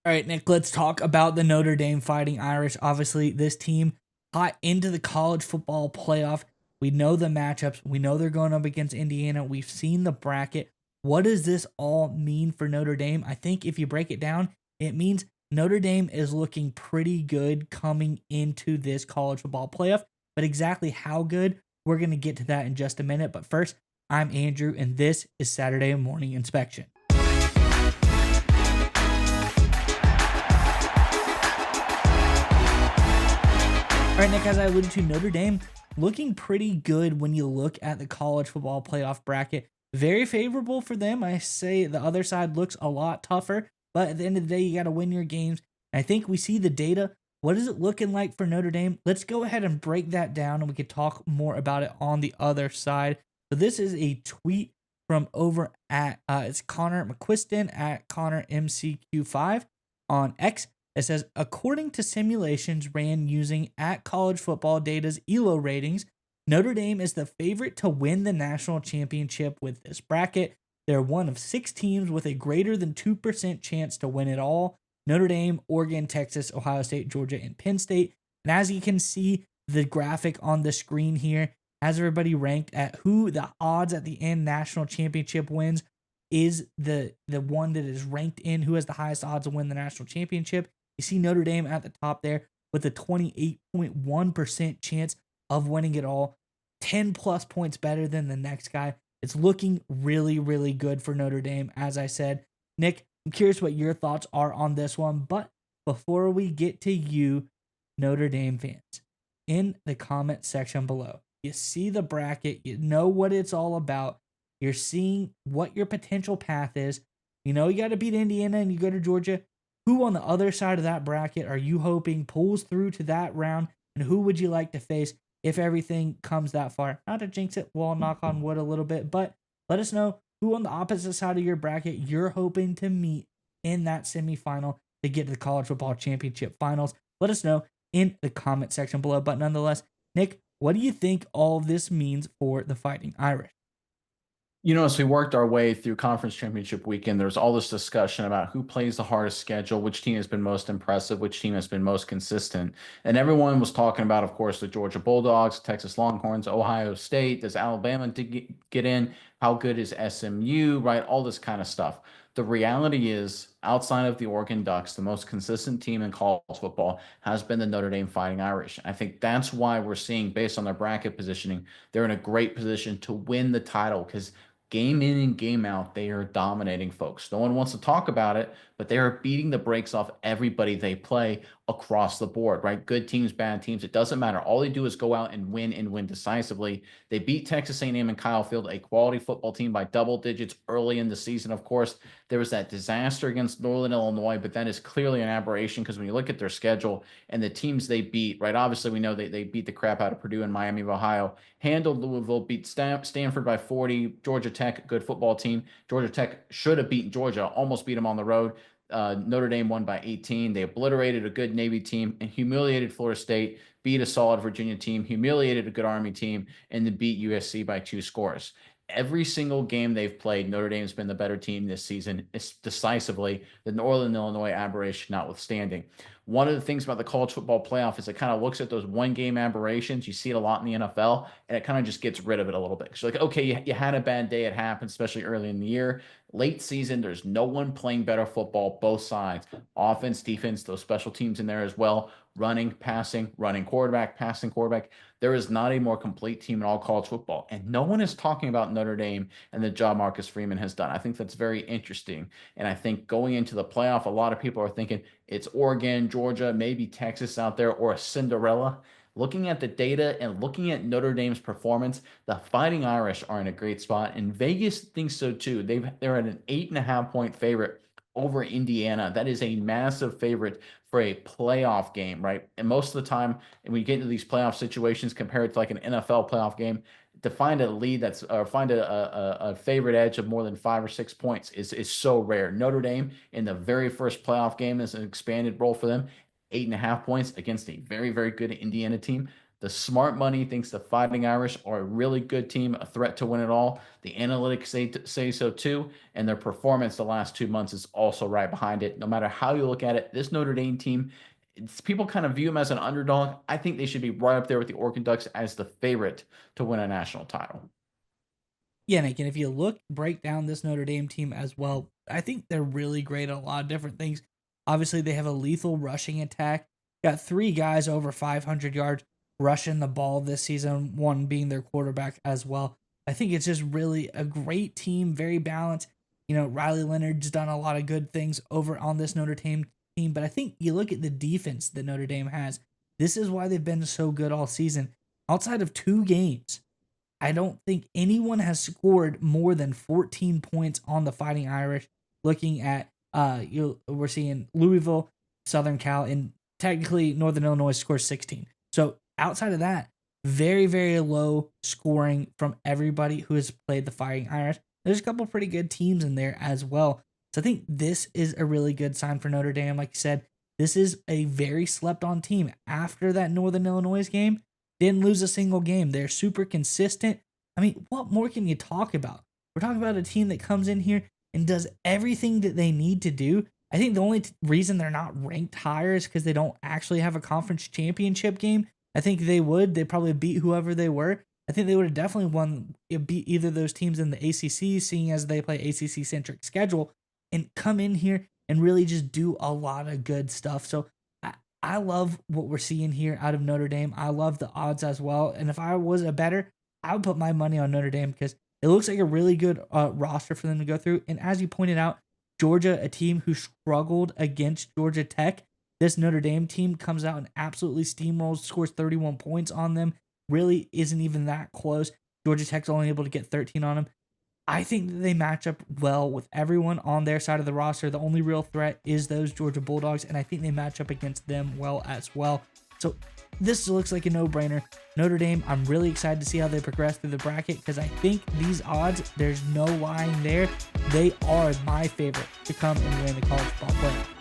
All right, Nick, let's talk about the Notre Dame Fighting Irish. Obviously, this team hot into the college football playoff. We know the matchups. We know they're going up against Indiana. We've seen the bracket. What does this all mean for Notre Dame? I think if you break it down, it means Notre Dame is looking pretty good coming into this college football playoff. But exactly how good, we're going to get to that in just a minute. But first, I'm Andrew, and this is Saturday Morning Inspection. All right, Nick, as I alluded to, Notre Dame looking pretty good when you look at the college football playoff bracket. Very favorable for them. I say the other side looks a lot tougher, but at the end of the day, you got to win your games. And I think we see the data. What is it looking like for Notre Dame? Let's go ahead and break that down, and we could talk more about it on the other side. So this is a tweet from over at it's Connor McQuiston at Connor MCQ5 on X. It says, according to simulations ran using at college football data's ELO ratings, Notre Dame is the favorite to win the national championship with this bracket. They're one of 6 teams with a greater than 2% chance to win it all. Notre Dame, Oregon, Texas, Ohio State, Georgia, and Penn State. And as you can see the graphic on the screen here, has everybody ranked at who the odds at the end national championship wins is the one that is ranked in who has the highest odds to win the national championship. You see Notre Dame at the top there with a 28.1% chance of winning it all, 10 plus points better than the next guy. It's looking really, really good for Notre Dame, as I said. Nick, I'm curious what your thoughts are on this one, but before we get to you, Notre Dame fans, in the comment section below, you see the bracket, you know what it's all about, you're seeing what your potential path is. You know you got to beat Indiana and you go to Georgia. Who on the other side of that bracket are you hoping pulls through to that round? And who would you like to face if everything comes that far? Not to jinx it, we'll knock on wood a little bit, but let us know who on the opposite side of your bracket you're hoping to meet in that semifinal to get to the college football championship finals. Let us know in the comment section below. But nonetheless, Nick, what do you think all of this means for the Fighting Irish? As we worked our way through conference championship weekend, there's all this discussion about who plays the hardest schedule, which team has been most impressive, which team has been most consistent. And everyone was talking about, of course, the Georgia Bulldogs, Texas Longhorns, Ohio State. Does Alabama get in? How good is SMU, right? All this kind of stuff. The reality is, outside of the Oregon Ducks, the most consistent team in college football has been the Notre Dame Fighting Irish. I think that's why we're seeing, based on their bracket positioning, they're in a great position to win the title because game in and game out, they are dominating folks. No one wants to talk about it, but they are beating the brakes off everybody they play across the board, right? Good teams, bad teams, it doesn't matter. All they do is go out and win decisively. They beat Texas A&M and Kyle Field, a quality football team, by double digits early in the season. Of course, there was that disaster against Northern Illinois, but that is clearly an aberration because when you look at their schedule and the teams they beat, right? Obviously, we know they beat the crap out of Purdue and Miami of Ohio, handled Louisville, beat Stanford by 40, Georgia Tech, good football team. Georgia Tech should have beaten Georgia, almost beat them on the road. Notre Dame won by 18. They obliterated a good Navy team and humiliated Florida State, beat a solid Virginia team, humiliated a good Army team, and then beat USC by 2 scores. Every single game they've played, Notre Dame's been the better team this season, decisively, the Northern Illinois aberration notwithstanding. One of the things about the college football playoff is it kind of looks at those one-game aberrations. You see it a lot in the NFL, and it kind of just gets rid of it a little bit. Because like, okay, you had a bad day. It happens, especially early in the year. Late season, there's no one playing better football, both sides. Offense, defense, those special teams in there as well. Running, passing, running quarterback, passing quarterback. There is not a more complete team in all college football. And no one is talking about Notre Dame and the job Marcus Freeman has done. I think that's very interesting. And I think going into the playoff, a lot of people are thinking it's Oregon, Georgia, maybe Texas out there, or a Cinderella. Looking at the data and looking at Notre Dame's performance, the Fighting Irish are in a great spot, and Vegas thinks so too. They're at an 8.5 point favorite over Indiana. That is a massive favorite for a playoff game, right? And most of the time, when you get into these playoff situations, compared to like an NFL playoff game, to find a lead that's or find a favorite edge of more than 5 or 6 points is so rare. Notre Dame in the very first playoff game is an expanded role for them. 8.5 points against a very, very good Indiana team. The smart money thinks the Fighting Irish are a really good team, a threat to win it all. The analytics say so too, and their performance the last 2 months is also right behind it. No matter how you look at it, this Notre Dame team, people kind of view them as an underdog. I think they should be right up there with the Oregon Ducks as the favorite to win a national title. Yeah, Nick, and if you break down this Notre Dame team as well, I think they're really great at a lot of different things. Obviously, they have a lethal rushing attack. Got three guys over 500 yards rushing the ball this season, one being their quarterback as well. I think it's just really a great team, very balanced. Riley Leonard's done a lot of good things over on this Notre Dame team, but I think you look at the defense that Notre Dame has. This is why they've been so good all season. Outside of two games, I don't think anyone has scored more than 14 points on the Fighting Irish. Looking at we're seeing Louisville, Southern Cal, and technically Northern Illinois scores 16. So outside of that, very very low scoring from everybody who has played the Fighting Irish. There's a couple pretty good teams in there as well. So I think this is a really good sign for Notre Dame. Like you said, this is a very slept on team. After that Northern Illinois game, didn't lose a single game. They're super consistent. I mean, what more can you talk about? We're talking about a team that comes in here and does everything that they need to do. I think the only reason they're not ranked higher is because they don't actually have a conference championship game. I think they would. They probably beat whoever they were. I think they would have definitely beat either of those teams in the ACC, seeing as they play ACC centric schedule, and come in here and really just do a lot of good stuff. So I love what we're seeing here out of Notre Dame. I love the odds as well. And if I was a bettor, I would put my money on Notre Dame because it looks like a really good roster for them to go through. And as you pointed out, Georgia, a team who struggled against Georgia Tech, this Notre Dame team comes out and absolutely steamrolls, scores 31 points on them. Really isn't even that close. Georgia Tech's only able to get 13 on them. I think that they match up well with everyone on their side of the roster. The only real threat is those Georgia Bulldogs, and I think they match up against them well as well. So this looks like a no-brainer. Notre Dame, I'm really excited to see how they progress through the bracket because I think these odds, there's no lying there. They are my favorite to come and win the college football playoff.